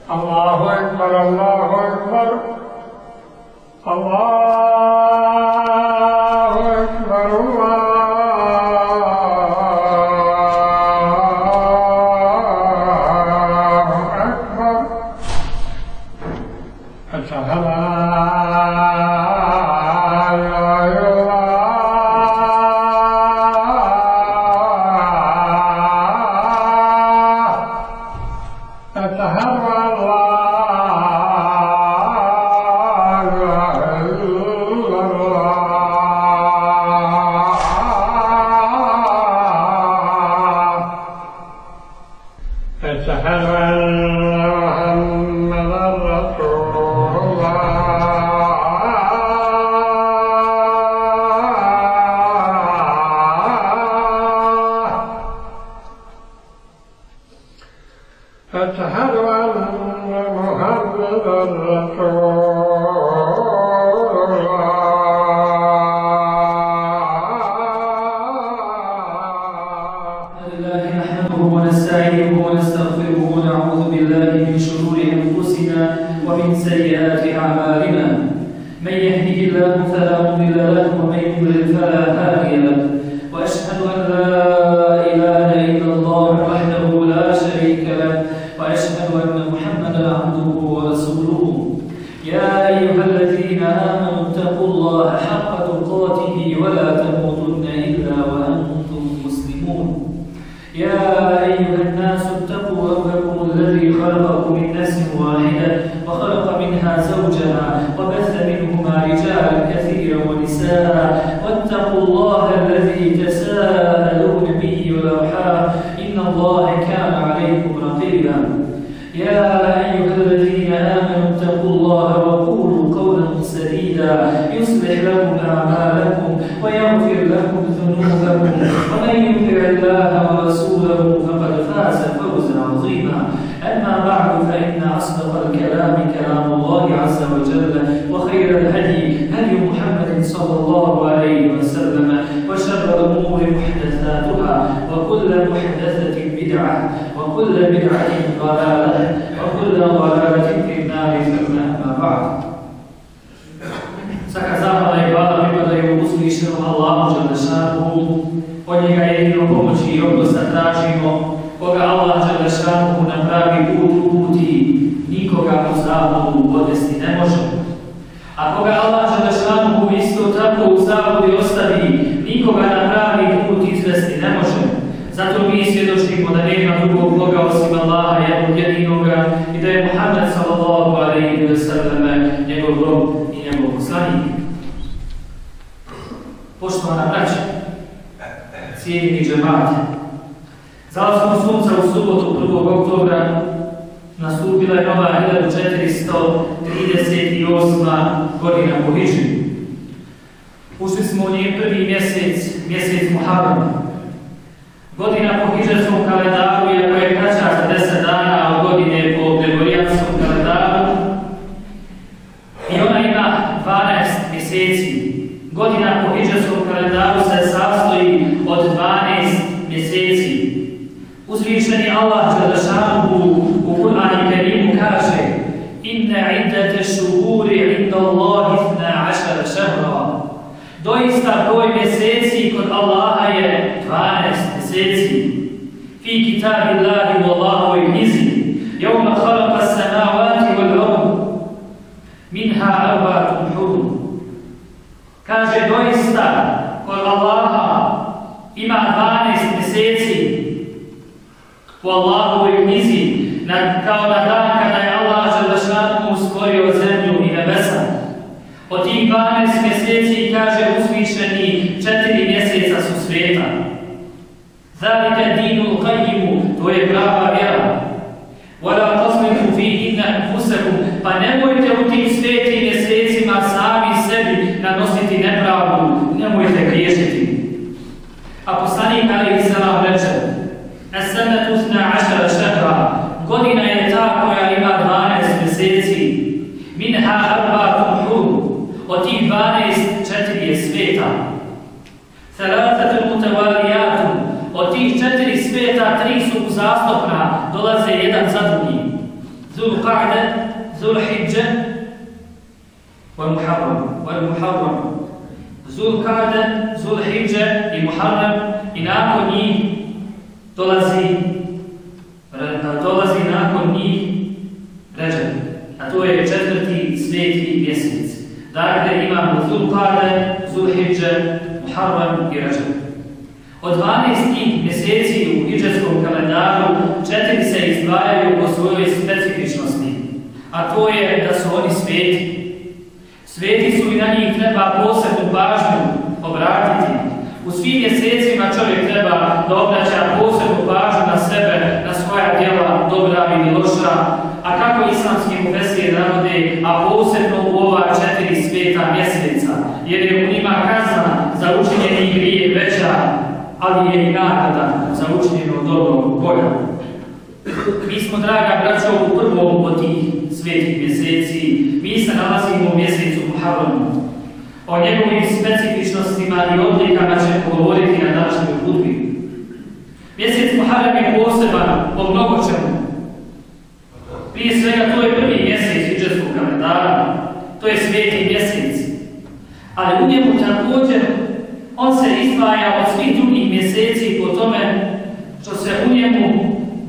Allahu Ekber, Allahu Ekber, Allahu Ekber, Allahu Ekber. Eşhedü en la ilahe illallah. Eşhedü en la أشهد أن محمدًا رسول الله. أشهد أن محمدًا رسول الله نحمده ونستعينه ونستغفره ونعوذ بالله من شرور أنفسنا ومن سيئات أعمالنا. من يهده الله فلا مضل له ومن يضلل فلا هادي له. وأشهد أن لا إله إلا الله وحده لا شريك له وأشهد أن محمدا عبده ورسوله. يا أيها الذين آمنوا اتقوا الله حق تقاته ولا تموتن إلا وأنتم مسلمون. يا أيها الناس اتقوا ربكم الذي خلقكم من نفس واحدة وخلق منها زوجها وبث منهما رجالا كثيرا ونساء واتقوا الله الذي تساءلون به والأرحام إن الله كان عليكم رقيبا. يا أيها الذين آمنوا اتقوا الله وقولوا قولا سديدا يصلح لكم أعمالكم ويغفر لكم ذنوبكم ومن يطع الله ورسوله فقد فاز فوزا عظيما. أما بعد فإن أصدق الكلام كلام الله عز وجل وخير الهدي هدي محمد صلى الله عليه وسلم وشر الأمور محدثاتها وكل محدثة بدعة وكل بدعة ضلالة وكل ضلالة في النار ثم أما بعد. Svaka zahvala i hvala pripadaju uzvišenom Allahu dželešanuhu, od njega jedino pomoći i oprosta tražimo, koga Allah dželešanuhu na pravi put uputi, nikoga u zabludu odvesti ne može. A koga Allah dželešanuhu isto tako u zabludi ostavi, nikoga na pravi put izvesti ne može. Zato mi svjedočimo da nema drugog Boga osim Allaha jednog jedinoga i da je Muhammed sallallahu alejhi ve sellem njegov rob i njegov poslanik. Poštovana braća, cijenjeni džemati, zalaskom sunca u subotu 1. oktobra nastupila je nova 1438. godina po hidžri. Ušli smo u njen prvi mjesec Muharram. Godina po hidžarskom kalendaru je koja je kraća za 10 dana od godine po gregorijanskom kalendaru i ona ima 12 mjeseci. Godina po hidžarskom kalendaru se sastoji od 12 mjeseci. Uzvišeni Allah dželešanuhu u Kur'anu Kerimu kaže: Inna iddate šuhuri inda Allahi 12 šehra. Doista broj mjeseci kod Allaha je 12 mjeseci. Fi kitabillahi u Allahovoj knjizi jevma khalaqa samavati wal ard minha arba'atun hurum. Kaže doista kod Allaha ima 12 mjeseci u Allahovoj knjizi kao na dan kada je Allah dželešanuhu stvorio zemlju i nebesa. Od tih 12 mjeseci, kaže uzvišeni, 4 mjeseca su sveta. Zalika dinul qayyimu, to je prava vjera. Wala taslimu fihinna anfusakum, pa nemojte u tim svetim mjesecima sami sebi nanositi nepravdu, nemojte griješiti. A poslanik alejhi selam reče: As-sanatu 12 shahra, godina je ta koja ima 12 mjeseci. Minha arba'atun hurum, od tih 12, 4 je sveta. Thalathatun mutavaliyatun, od tih 4 sveta 3 su uzastopna, dolaze jedan za drugim. Zulqa'da, Zulhidža, Muharram. Zulqa'da, Zulhidža i Muharram i nakon njih dolazi nakon njih Redžab, a to je 4. sveti mjesec. Dakle, imamo Zulqa'da, Zulhidža, Muharram i Redžab. Od 12 mjeseci u hidžetskom kalendaru 4 se izdvajaju po svojoj specifičnosti, a to je da su oni sveti. Sveti su i na njih treba posebnu pažnju obratiti. U svim mjesecima čovjek treba da obraća posebnu pažnju na sebe, na svoja djela, dobra ili loša, a kako islamski mufesiri navode, a posebno u ova 4 sveta mjeseca, jer je u njima kazna za učinjeni grije veća, ali je i nagrada za učinjeno dobro bolja. Mi smo, draga braćo, u prvom od tih svetih mjeseci. Mi se nalazimo u mjesecu Muharramu. O njegovim specifičnostima i odlikama ćemo govoriti na današnjoj hudbi. Mjesec Muharram je poseban po mnogo čemu. Prije svega, to je prvi mjesec hidžetskog kalendara. To je sveti mjesec. Ali u njemu također on se izdvaja od svih drugih mjeseci po tome što se u njemu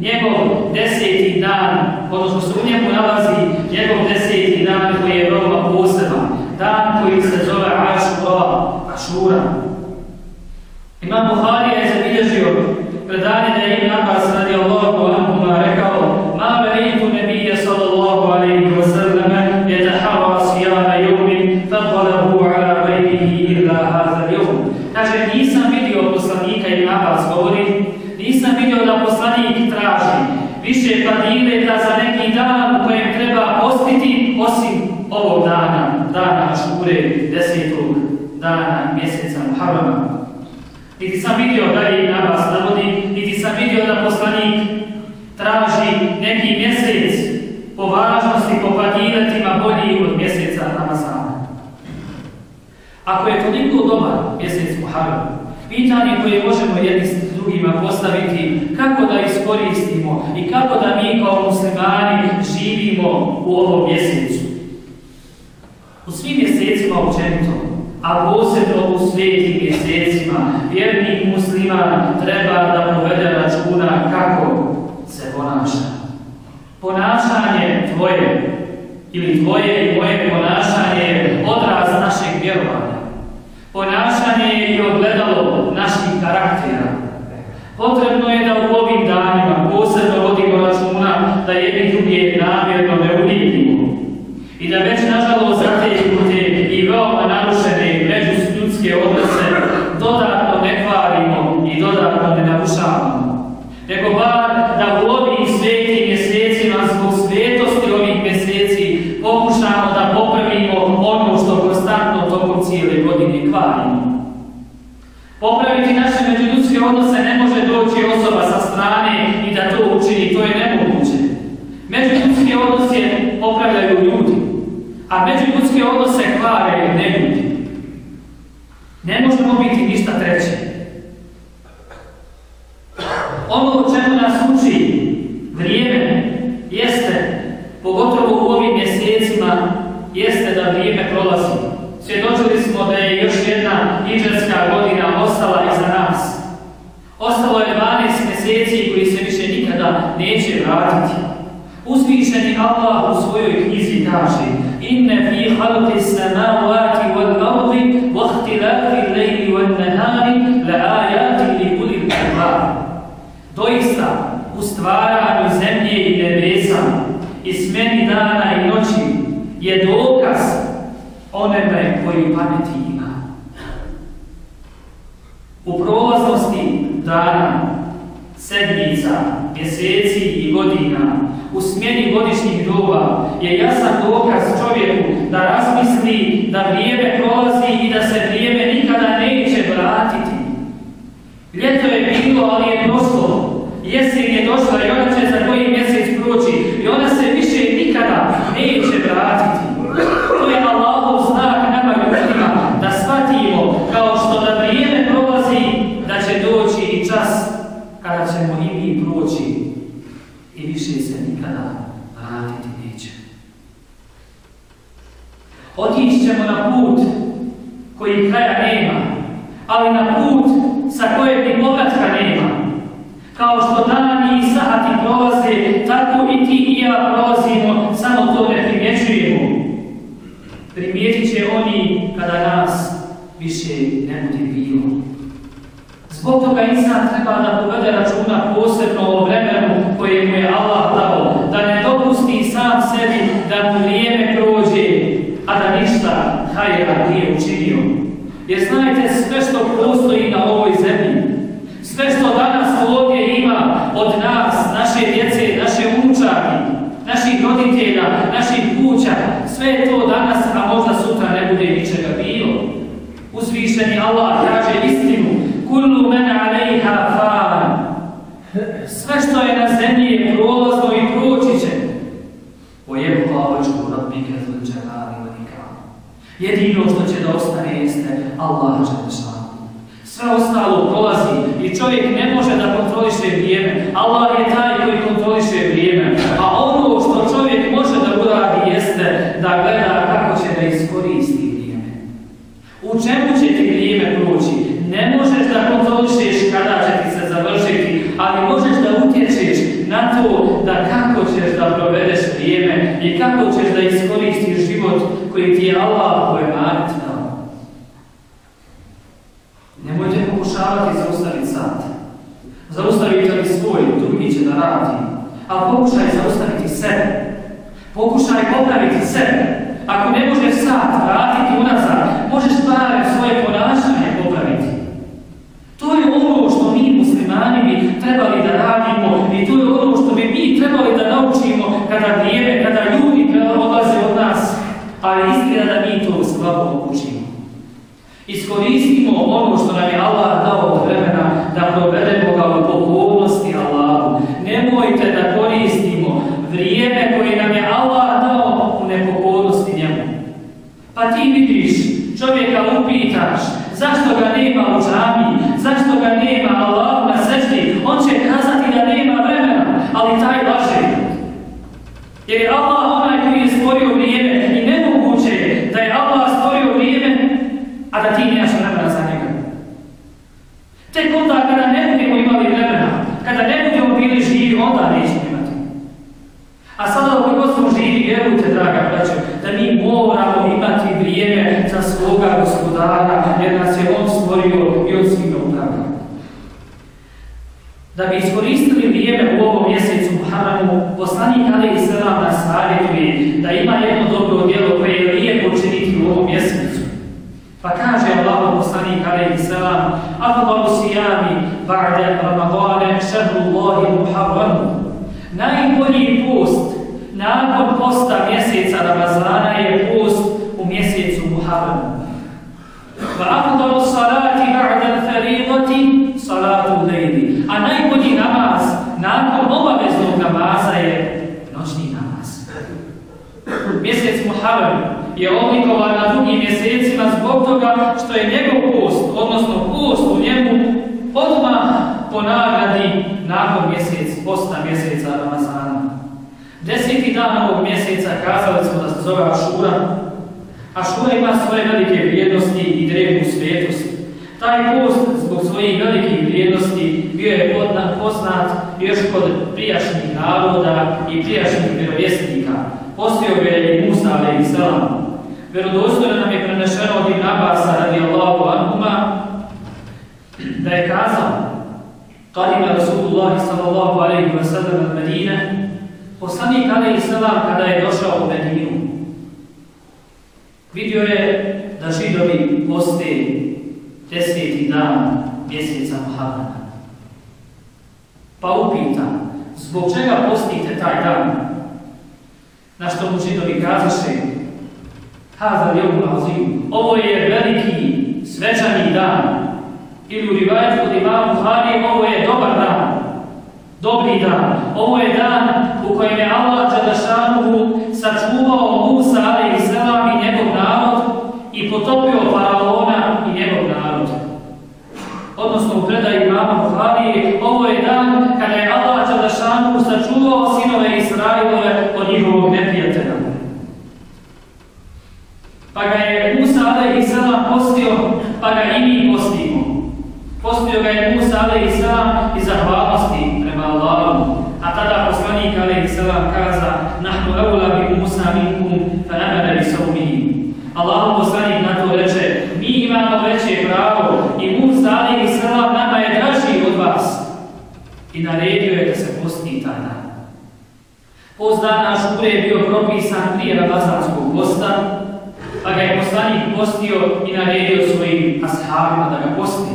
njegov 10. dan, odnosno se u njemu nalazi njegov 10. dan koji je veoma poseban, dan koji se zove Ašura. Imam Buharija je zabilježio predanje da je Ibn Abbas radijallahu anhuma rekao: "Ma ra'aytu nabiyya sallallahu alayhi wa sallam yataharra siyama yawmin fadhalahu ala ghayrihi illa hadha al-yawm." Kaže, nisam vidio poslanika, Ibn Abbas govori, nisam vidio da poslanik traži više fadileta za neki dan u kojem treba postiti osim ovog dana Ašure, 10. dana mjeseca Muharrama. Niti sam vidio da je Ibn Abbas navodi, niti sam vidio da poslanik traži neki mjesec po važnosti, po fadiletima bolji od mjeseca Ramazana. Ako je toliko dobar mjesec Muharram, pitanje koje možemo jedni s drugima postaviti, kako da iskoristimo i kako da mi kao muslimani živimo u ovom mjesecu. U svim mjesecima općenito, a posebno u svetim mjesecima, vjernik musliman treba da povede računa kako se ponaša. Ponašanje tvoje ili tvoje i moje ponašanje je odraz našeg vjerovanja. Ponašanje je i ogledalo naših karaktera. Potrebno je da u ovim danima posebno vodimo računa da jedni drugi namjerno ne uvrijedimo i da već nažalost zategnute i veoma narušene međuljudske odnose dodatno ne kvarimo i dodatno ne narušavamo. Nego bar da u ovim svetim mjesecima zbog svetosti ovih mjeseci pokušamo da popravimo ono što konstantno tokom cijele godine kvarimo. Popraviti naše međuljudske odnose ne može doći osoba sa strane i da to učini, to je nemoguće. Međuljudske odnose popravljaju ljudi, a međuljudske odnose kvaraju ne ljudi. Ne možemo biti ništa treće. Ono o čemu nas uči vrijeme jeste, pogotovo u ovim mjesecima, jeste da vrijeme prolazi. Svjedočili smo da je još jedna hidžetska godina ostala iza nas. Ostalo je 12 mjeseci koji se više nikada neće vratiti. Uzvišeni Allah u svojoj knjizi kaže: "Inne fi halqi samawati wal ardi wa ikhtilafi al-layli wan nahari la ayatin li ulil albab." Doista u stvaranju zemlje i nebesa i smjeni dana i noći je dokaz onome koji pameti ima. U prolaznosti dana, sedmica, mjeseci i godina, u smjeni godišnjih doba je jasan dokaz čovjeku da razmisli da vrijeme prolazi i da se vrijeme nikada neće vratiti. Ljeto je bilo, ali je prošlo. Jesen je došla i ona će za koji mjesec proći i ona se više nikada neće vratiti. To je Allahov znak nama ljudima da shvatimo kao što da vrijeme prolazi, da će doći i čas kada ćemo i mi proći i više se nikada vratiti. Otići ćemo na put koji kraja nema, ali na put sa kojeg ni povratka nema. Kao što dani i sati prolaze, tako i ti i ja prolazimo, samo to ne primjećujemo. Primijetit će oni kada nas više ne bude bilo. Zbog toga insan treba da povede računa posebno o vremenu koje mu je Allah dao, da ne dopusti sam sebi da mu vrijeme prođe, a da ništa hajera nije učinio. Jer znajte, sve što postoji na ovoj zemlji, sve što danas ovdje ima od nas, naše djece, naše unučadi, naših roditelja, naših kuća, sve je to danas, a možda sutra ne bude ničega bilo. Uzvišeni Allah kaže istinu: kullu men alejha fan. Sve što je na zemlji je prolazno i proći će. Vojebqa vajhu rabbike zul jalali wal ikram. Jedino što će da ostane jeste Allah dželle šanuhu. Sve ostalo prolazi i čovjek ne može da kontroliše vrijeme. Allah je taj koji kontroliše vrijeme. A ono što čovjek može da uradi jeste da gleda kako će da iskoristi vrijeme. U čemu će ti vrijeme proći? Ne možeš da kontrolišeš kada će ti se završiti, ali možeš da utječeš na to da kako ćeš da provedeš vrijeme i kako ćeš da iskoristiš život koji ti je Allah poemarit dao. Nemojte pokušavati zaustaviti sat. Zaustavite li svoj, drugi će da radi. Ali pokušaj zaustaviti sebe. Pokušaj popraviti sebe. Ako ne možeš sat vratiti unazad, možeš barem svoje ponašanje popraviti. To je ono što mi muslimani bi trebali da radimo i to je ono što bi mi trebali da naučimo kada vrijeme, kada ljudi odlaze od nas, ali istina da mi to slabo učimo. Iskoristimo ono što nam je Allah dao od vremena da provedemo ga u pokornosti Allahu. Nemojte da koristimo vrijeme koje nam je Allah dao u nepokornosti njemu. Pa ti vidiš, čovjeka upitaš zašto ga nema u džamiji, zašto ga nema Allahu na seždi, on će kazati da nema vremena, ali taj laže. Jer je Allah onaj koji je stvorio vrijeme i nemoguće je da je Allah stvorio vrijeme, a da ti nemaš vremena za njega. Tek onda kada ne budemo imali vremena, kada ne budemo bili živi, onda nećemo imati. A sada ako god smo živi, vjerujte, draga braćo, da mi moramo imati vrijeme za svoga Gospodara, jer nas je On stvorio i on svima upravlja. Da bi iskoristili vrijeme u ovom mjesecu Muharramu, poslanik alejhi selam nas savjetuje da ima jedno dobro djelo koje je lijepo učiniti u ovom mjesecu. Pa kaže Allah poslanik alejhi selam: afdalu siyami ba'da ramadana shahrullahi muharram. Najbolji post nakon posta mjeseca Ramazana je post u mjesecu Muharramu. Wa afdalu salati ba'da al-fariidati salatu al-layli. A najbolji namaz nakon obaveznog namaza je noćni namaz. Mjesec Muharram je odlikovan na drugim mjesecima zbog toga što je njegov post, odnosno post u njemu, odmah po nagradi nakon posta mjeseca Ramazana. 10. dan ovog mjeseca kazali smo da se zove Ašura. Ašura ima svoje velike vrijednosti i drevnu svetost. Taj post zbog svojih velikih vrijednosti bio je poznat još kod prijašnjih naroda i prijašnjih vjerovjesnika. Postio ga je i Musa alejhi selam. Vjerodostojno nam je prenešeno od Ibn Abasa radijallahu anhuma da je kazao: Qadima Rasulullah sallallahu alejhi ve sellem od Medine. Poslanik alejhi selam kada je došao u Medinu, vidio je da Židovi poste 10. dan mjeseca Muharrama. Pa upita: zbog čega postite taj dan? Na što mu Židovi kazaše: Hazal jevmul azim, ovo je veliki svečani dan. Ili u rivajetu od imama Buhari, ovo je dobar dan, dobri dan. Ovo je dan u kojem je Allah dželle šanuhu sačuvao Musa alejhi selam i njegov narod i potopio faraona i njegov narod. Odnosno u predaji imama Buhari, ovo je dan kada je Allah dželle šanuhu sačuvao sinove Israilove od njihovog neprijatelja. Pa ga je Musa alejhi selam postio, pa ga i mi postimo. Postio ga je Musa alejhi selam iz zahvalnosti prema Allahu. A tada poslanik alejhi selam kaza: "Nahnu awla bi Musa minkum fa amana bi sawmihi." Allahu poslanik na to reče: "Mi imamo veće pravo i Musa alejhi selam nama je draži od vas." I naredio je da se posti taj dan. Post dana Ašure je bio propisan prije ramazanskog posta, pa ga je poslanik postio i naredio svojim ashabima da ga posti.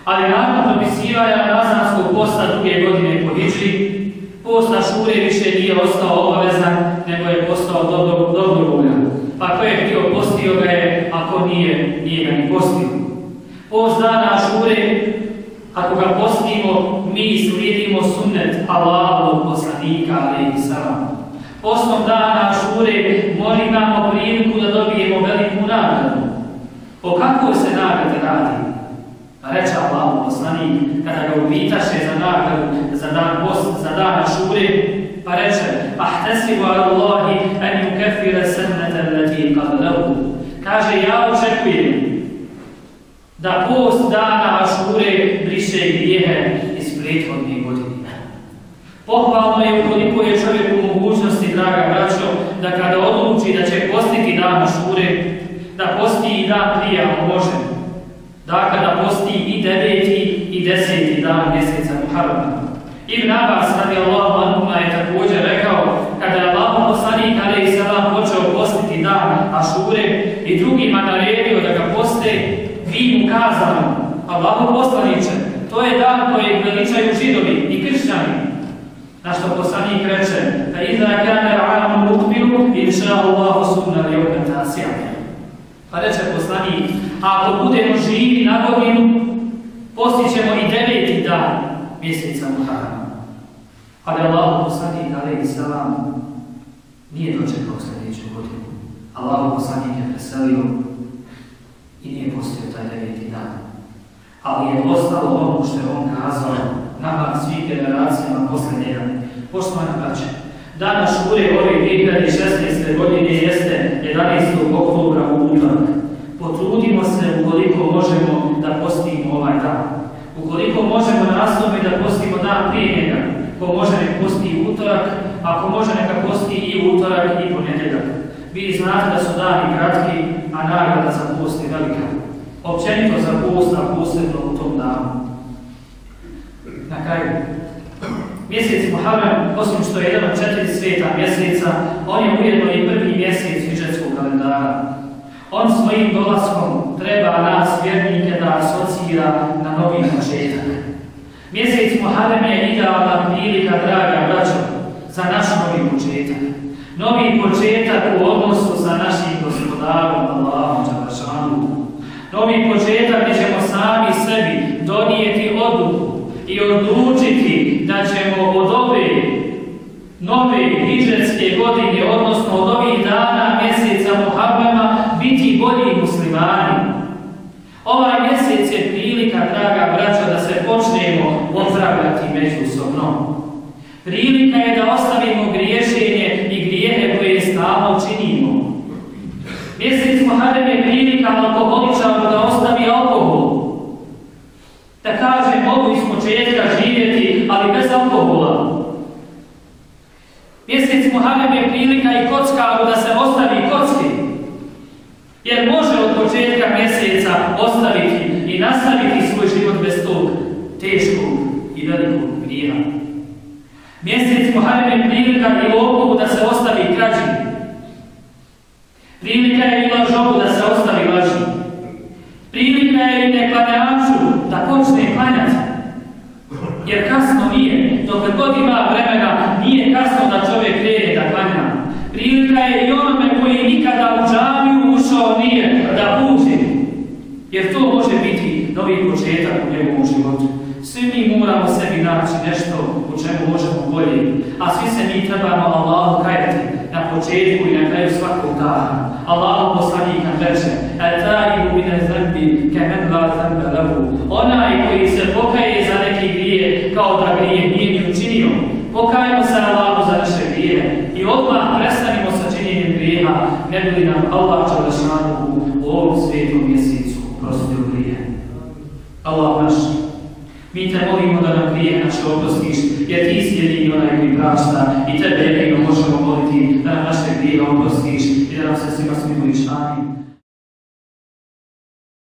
Ali nakon propisivanja ramazanskog posta druge godine po hidžri, post Ašure više nije ostao obavezan, nego je postao dobrovoljan. Pa ko je htio postio ga je, ako nije ga ni postio. Post dana Ašure, ako ga postimo, mi slijedimo sunnet Allahovog poslanika alejhi selam. Postom dana Ašure imamo priliku da dobijemo veliku nagradu. O kakvoj se nagradi radi? Reče Allahov poslanik kada ga upitaše za nagradu za dan Ašure, pa reče: "Ahtasibu ala Allahi an yukaffira sanata allati qablahu." Kaže: "Ja očekujem da post dana Ašure briše grijehe iz prethodnih godina." Pohvalno je ukoliko je čovjek u mogućnosti, draga braćo, da kada odluči da će postiti dan Ašure, da posti i dan prije ako može. Dakle, da posti i 9. i 10. dan mjeseca Muharrama. Ibn Abbas radijallahu anhuma je također rekao, kada je Allahov poslanik alejhi selam počeo postiti dan Ašure i drugima naredio da ga poste, vi mu kazano: "Allahov poslaniče, to je dan kojeg veličaju Židovi i kršćani." Na što poslanik reče: "Fa iza kana al-'amu muqbilu insha Allahu sunna yawma tasi'a." Pa reče poslanik: "Ako budemo živi na godinu, postićemo i 9. dan mjeseca Muharrama." Ali Allahov poslanik alejhi selam nije dočekao sljedeću godinu. Allahov poslanik je preselio i nije postio taj 9. dan. Ali je ostalo ono što je on kazao nama svih generacijama posle njega. Poštovani braće, dan Ašure ove 2016. godine jeste 11. oktobra u utorak. Potrudimo se ukoliko možemo da postimo ovaj dan. Ukoliko možemo nastaviti da postimo dan prije njega, ko može nek posti i utorak, ako može neka posti i utorak i ponedjeljak. Vi znate da su dani kratki, a nagrada za post je velika. Općenito za post, a posebno u tom danu. Na kraju, mjesec Muharram, osim što je jedan od 4 sveta mjeseca, on je ujedno i prvi mjesec hidžretskog kalendara. On svojim dolaskom treba nas, vjernike, da asocira na novi početak. Mjesec Muharram je idealna prilika, draga braćo, za naš novi početak. Novi početak u odnosu sa našim gospodarom Allahom dželešanu. Novi početak gdje ćemo sami sebi donijeti odluku i odlučiti da ćemo od ove nove hidžretske godine, odnosno od ovih dana mjeseca Muharrama, biti bolji muslimani. Ovaj mjesec je prilika, draga braćo, da se počnemo opravljati međusobno. Prilika je da ostavimo griješenje i grijehe koje stalno činimo. Mjesec Muharram je prilika alkoholičaru da ostavi alkohol. Da kaže: "Mogu iz početka živjeti, ali bez alkohola." Mjesec Muharram je prilika i kockaru da se ostavi kocki. Jer može od početka mjeseca ostaviti i nastaviti svoj život bez tog teškog i velikog grijeha. Mjesec Muharram je prilika i lopovu da se ostavi krađi. Prilika je i lažovu da se ostavi laži. Prilika je i neklanjaču da počne klanjati. Jer kasno nije, dok god ima vremena, nije kasno da čovjek krene da klanja. Prilika je i onome koji nikada u džamiju ušao nije da uđe. Jer to može biti novi početak u njegovom životu. Svi mi moramo sebi naći nešto u čemu možemo bolje, a svi se mi trebamo Allahu kajati na početku i na kraju svakog dana. Allahu poslanik nam reče: "Ataibu min az-zambi kaman la zamba lahu." Onaj koji se pokaje za neki grije kao da grije nije ni učinio. Pokajemo se Allahu za naše grijehe i odmah prestanimo sa činjenjem grijeha. grijeha, ne bi li nam Allah Đelešanu u ovom svijetom mjesecu prostio grije. Allah naš, mi te molimo da nam grije naše oprostiš, jer ti si jedini onaj koji prašta i tebe jedino možemo moliti da nam naše grije oprostiš i da nam se svima smiluješ. Amin.